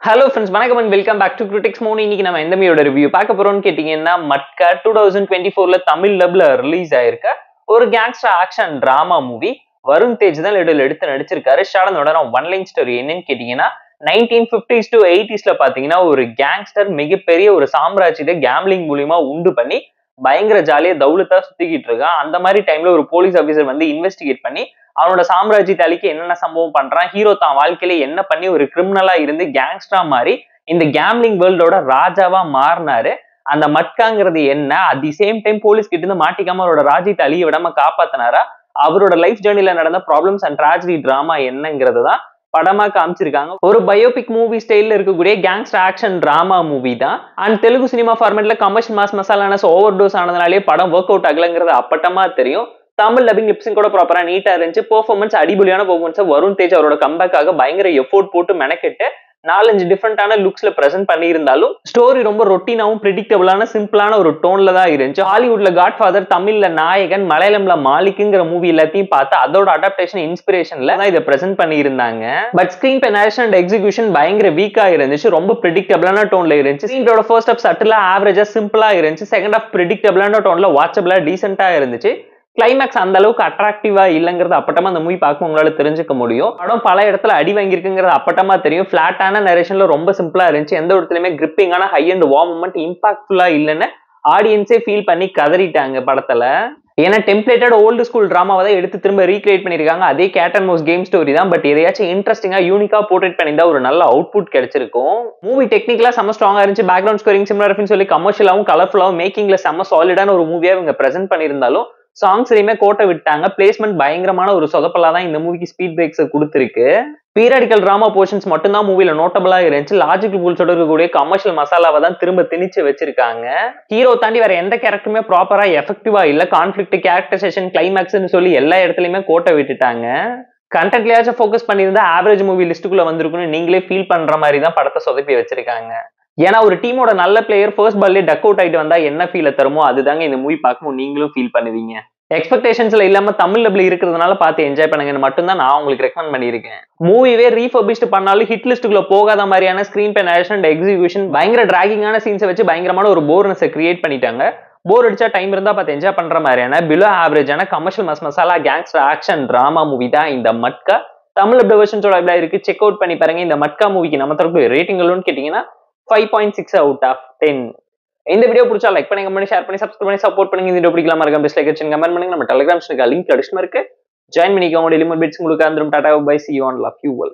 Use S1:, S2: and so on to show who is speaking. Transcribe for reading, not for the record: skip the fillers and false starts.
S1: Hello friends, வணக்கம் and welcome back to Critics Moni. இன்னைக்கு நம்ம எந்த மூவியோட ரிவ்யூ பார்க்க போறோம்னு கேட்டீங்கன்னா, மட்கா 2024ல தமிழ் டப்ல ரிலீஸ் ஆயிருக்க ஒரு gangster action drama movie. Varun Tej தான் எடுத்து நடிச்சிருக்காரு. ஷாடனோட ஒன் லைன் ஸ்டோரி என்னன்னு கேட்டீங்கன்னா, 1950s to 80sல பாத்தீங்கன்னா ஒரு கேங்ஸ்டர் மிகப்பெரிய ஒரு சாம்ராஜ்யத்தை கேம்லிங் மூலியமா உண்டு பண்ணி பயங்கர ஜாலியா தௌலத்தா சுத்திக்கிட்டு இருக்கான். அந்த மாதிரி டைம்ல ஒரு போலீஸ் ஆபீசர் வந்து இன்வெஸ்டிகேட் பண்ணி அவனோட சாம்ராஜ்யத்தை அழிக்க என்னென்ன சம்பவம் பண்றான், ஹீரோ தான் வாழ்க்கையில என்ன பண்ணி ஒரு கிரிமினலா இருந்து கேங்ஸ்டரா மாறி இந்த கேம்லிங் வேர்ல்டோட ராஜாவா மாறினாரு. அந்த மட்காங்கிறது என்ன, at the same time police கிட்ட இருந்து மாட்டிக்காம அவரோட ராஜ்யத்தை அழிய விடாம காப்பாத்தினாரா, அவரோட லைஃப் ஜேர்னில நடந்த ப்ராப்ளம்ஸ் அண்ட் ட்ராஜடி டிராமா என்னங்கிறது தான் படமா காமிச்சிருக்காங்க. ஒரு பயோபிக் மூவி ஸ்டைல்ல இருக்கக்கூடிய கேங்ஸ்டர் ஆக்ஷன் டிராமா மூவி தான். அண்ட் தெலுங்கு சினிமா ஃபார்மேட்ல கமர்ஷியல் மாஸ் மசாலான ஓவர் டோஸ் ஆனதுனாலே படம் ஒர்க் அவுட் ஆகலங்கிறது அப்பட்டமா தெரியும். தமிழ் டப்பிங் லிப்ஸிங் கூட ப்ராப்பரா நீட்டா இருந்துச்சு. பெர்ஃபார்மன்ஸ் அடிபொலியான பெர்ஃபார்மன்ஸ். வருண் தேஜ் அவரோட கம்பேக்காக பயங்கர எஃபோர்ட் போட்டு மெனக்கெட்டு 4-5 டிஃப்ரெண்டான லுக்ஸ்ல பிரசென்ட் பண்ணியிருந்தாலும் ஸ்டோரி ரொம்ப ரொட்டீனாவும் பிரெடிக்டபிளான சிம்பிளான ஒரு டோன்ல தான் இருந்துச்சு. ஹாலிவுட்ல காட்ஃபாதர், தமிழ்ல நாயகன், மலையாளம்ல மாலிக்ங்கிற மூவி எல்லாத்தையும் பார்த்து அதோட அடாப்டேஷன் இன்ஸ்பிரேஷன்ல தான் இதை பிரசென்ட் பண்ணியிருந்தாங்க. But screen play narration and execution பயங்கர வீக்கா இருந்துச்சு. ரொம்ப பிரெடிக்டபிளான டோன்ல இருந்துச்சு. ஸ்கிரீனோட ஃபர்ஸ்ட் ஹாஃப் சட்டிலா ஆவரேஜா சிம்பிளா இருந்துச்சு. செகண்ட் ஹாஃப் பிரெடிக்டபிளான டோன்ல வாட்சபிளா டீசென்டா இருந்துச்சு. கிளைமேக்ஸ் அந்த அளவுக்கு அட்ராக்டிவா இல்லங்கிறது அப்பட்டமா அந்த மூவி பார்க்க உங்களால தெரிஞ்சுக்க முடியும். படம் பல இடத்துல அடி வாங்கியிருக்குங்கிறது அப்பட்டமா தெரியும். பிளாட்டான நரேஷன்ல ரொம்ப சிம்பிளா இருந்துச்சு. எந்த இடத்துலயுமே கிரிப்பிங்கான ஹை அண்ட் வா மூமெண்ட் இம்பாக்ட்ஃபுல்லா இல்லைன்னு ஆடியன்ஸே ஃபீல் பண்ணி கதறிட்டாங்க படத்துல. ஏன்னா டெம்ப்ளேட்டட் ஓல்டு ஸ்கூல் டிராமாவை தான் எடுத்து திரும்ப ரீக்ரியேட் பண்ணிருக்காங்க. அதே cat and mouse game story தான். பட் எதையாச்சும் இன்ட்ரெஸ்டிங்கா யூனிக்கா போர்ட்ரேட் பண்ணியிருந்தா ஒரு நல்ல அவுட்புட் கிடைச்சிருக்கும். மூவி டெக்னிக்கலா செம்ம ஸ்ட்ராங்கா இருந்துச்சு. பேக்ரவுண்ட் ஸ்கோரிங் சிமிலர் சொல்லி கமர்ஷியலாவும் கலர்ஃபுல்லாவும் மேக்கிங்ல செம்ம சாலிடான ஒரு மூவியா இவங்க பிரசென்ட் பண்ணியிருந்தாலும் சாங்ஸ்லயுமே கோட்டை விட்டாங்க. பிளேஸ்மெண்ட் பயங்கரமான ஒரு சொதப்பலா தான் இந்த மூவிக்கு ஸ்பீட் பிரேக்ஸ் கொடுத்திருக்கு. பீரியாடிக்கல் டிராமா போர்ஷன்ஸ் மட்டும் தான் மூவில நோட்டபிளா இருந்துச்சு. லாஜிக்கல் புல்ஸோட இருக்கக்கூடிய கமர்ஷியல் மசாலாவை தான் திரும்ப திணிச்சு வச்சிருக்காங்க. ஹீரோ தாண்டி வேற எந்த கேரக்டருமே ப்ராப்பரா எஃபெக்டிவா இல்ல. கான்ஃபிளிக்ட், கேரக்டரைசேஷன், கிளைமேக்ஸ்னு சொல்லி எல்லா இடத்துலயுமே கோட்டை விட்டுட்டாங்க. கண்டென்ட்லயாச்சும் ஃபோக்கஸ் பண்ணியிருந்தா ஆவரேஜ் மூவி லிஸ்ட்டுக்குள்ள வந்திருக்குன்னு நீங்களே ஃபீல் பண்ற மாதிரி தான் படத்தை சொதப்பி வச்சிருக்காங்க. ஏன்னா ஒரு டீமோட நல்ல பிளேயர் ஃபர்ஸ்ட் பால்லே டக் அவுட் ஆயிட்டு வந்தா என்ன ஃபீல தருமோ அதுதாங்க இந்த மூவி பார்க்கும்போது நீங்களும் ஃபீல் பண்ணுவீங்க. எக்ஸ்பெக்டேஷன்ஸ்ல இல்லாம தமிழ் டப்ல இருக்கிறதுனால பார்த்து என்ஜாய் பண்ணுங்கன்னு மட்டும் தான் நான் உங்களுக்கு ரெக்கமெண்ட் பண்ணியிருக்கேன். மூவிவே ரீஃபர்பிஷ்ட் பண்ணாலும் ஹிட் லிஸ்ட்டுக்குள்ள போகாத மாதிரியான screen play narration and execution பயங்கர டிராகிங்கான சீன்ஸை வச்சு பயங்கரமான ஒரு போர்னஸை கிரியேட் பண்ணிட்டாங்க. போர் அடிச்சா டைம் இருந்தா பார்த்து என்ஜாய் பண்ற மாதிரியான பிலோ ஆவரேஜான commercial masala gangster action drama movie தான் இந்த மட்கா. தமிழ் டப் வெர்ஷன்ஸோட இருக்கு, செக் அவுட் பண்ணி பாருங்க. இந்த மட்கா மூவிக்கு நம்ம தரப்பு ரேட்டிங் எவ்வளவுன்னு கேட்டீங்கன்னா 5.6 out of 10. இந்த வீடியோ பிடிச்சா லைக் பண்ணி, கமெண்ட், ஷேர் பண்ணி, சப்ஸ்கிரைப் பண்ணி சப்போர்ட் பண்ணுங்க. இந்த வீடியோ பிடிக்கலாம் மறக்காம பெஸ்ட் லைக் அடிச்சு கமெண்ட் பண்ணுங்க. நம்ம டெலிகிராம் லிங்க் டிஸ்கிரிப்ஷன்ல இருக்கு. ஜாயின் பண்ணிக்கோங்க. டெய்லி மோர் பிட்ஸ் உங்களுக்கு வந்துரும். Ta-ta bye, see you and love you all.